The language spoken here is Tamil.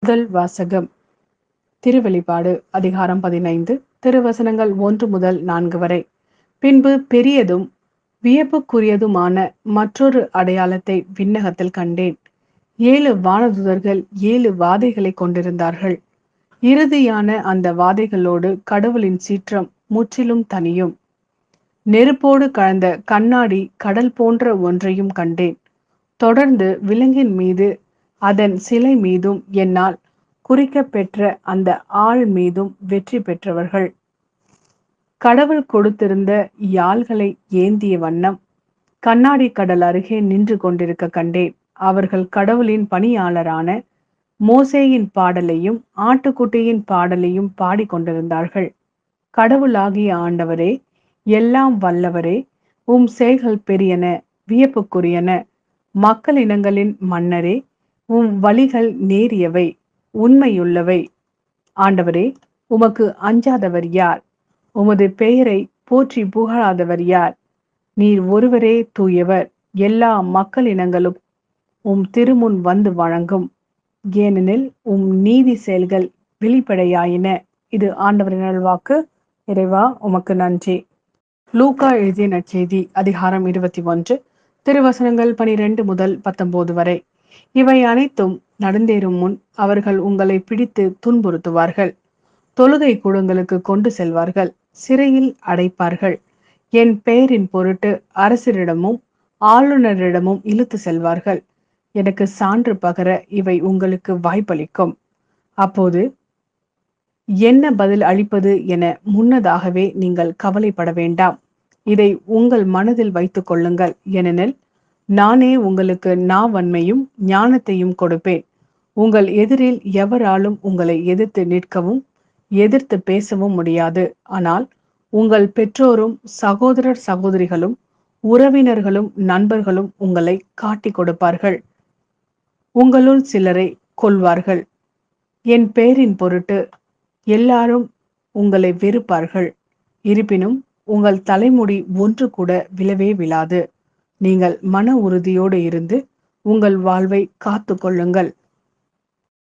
முதல் வாசகம். திருவெளிப்பாடு அதிகாரம் 15 திருவசனங்கள் 1 முதல் 4 வரை. பின்பு பெரியதும் வியப்புக்குரியதுமான மற்றொரு அடையாளத்தை விண்ணகத்தில் கண்டேன். 7 வானதூதர்கள் 7 வாதைகளை கொண்டிருந்தார்கள். இறுதியான அந்த வாதைகளோடு கடவுளின் சீற்றம் முற்றிலும் தனியும். நெருப்போடு கலந்த கண்ணாடி கடல் போன்ற ஒன்றையும் கண்டேன். தொடர்ந்து விலங்கின் மீது அதன் சிலை மீதும் என்னால் குறிக்கப் பெற்ற அந்த ஆள் மீதும் வெற்றி பெற்றவர்கள் கடவுள் கொடுத்திருந்த யாழ்களை ஏந்திய வண்ணம் கண்ணாடி கடல் அருகே நின்று கொண்டிருக்க கண்டேன். அவர்கள் கடவுளின் பணியாளரான மோசேயின் பாடலையும் ஆட்டுக்குட்டியின் பாடலையும் பாடிக்கொண்டிருந்தார்கள். கடவுளாகிய ஆண்டவரே, எல்லாம் வல்லவரே, உம் செயல்கள் பெரியன, வியப்புக்குரியன. மக்கள் இனங்களின் மன்னரே, உம் வழிகள் நேரியவை, உண்மையுள்ளவை. ஆண்டவரே, உமக்கு அஞ்சாதவர் யார்? உமது பெயரை போற்றி புகழாதவர் யார்? நீர் ஒருவரே தூயவர். எல்லா மக்கள் இனங்களும் உம் திருமுன் வந்து வழங்கும். ஏனெனில் உம் நீதி செயல்கள் வெளிப்படையாயின. இது ஆண்டவரின் நல்வாக்கு. இறைவா, உமக்கு நன்றி. லூக்கா எழுதிய நற்செய்தி அதிகாரம் 21 திருவசனங்கள் 12 முதல் 19 வரை. இவை அனைத்தும் நடந்தேறும் முன் அவர்கள் உங்களை பிடித்து துன்புறுத்துவார்கள். தொழுகை கூடங்களுக்கு கொண்டு செல்வார்கள். சிறையில் அடைப்பார்கள். என் பெயரின் பொருட்டு அரசரிடமும் ஆளுநரிடமும் இழுத்து செல்வார்கள். எனக்கு சான்று பகர இவை உங்களுக்கு வாய்ப்பளிக்கும். அப்போது என்ன பதில் அளிப்பது என முன்னதாகவே நீங்கள் கவலைப்பட வேண்டாம். இதை உங்கள் மனதில் வைத்துக் கொள்ளுங்கள். ஏனெனில் நானே உங்களுக்கு நாவன்மையும் ஞானத்தையும் கொடுப்பேன். உங்கள் எதிரில் எவராலும் உங்களை எதிர்த்து நிற்கவும் எதிர்த்து பேசவும் முடியாது. ஆனால் உங்கள் பெற்றோரும் சகோதரர் சகோதரிகளும் உறவினர்களும் நண்பர்களும் உங்களை காட்டிக் கொடுப்பார்கள். உங்களுள் சிலரை கொல்வார்கள். என் பெயரின் பொருட்டு எல்லாரும் உங்களை வெறுப்பார்கள். இருப்பினும் உங்கள் தலைமுடி ஒன்று கூட விழவே விழாது. நீங்கள் மன உறுதியோடு இருந்து உங்கள் வாழ்வை காத்து கொள்ளுங்கள்.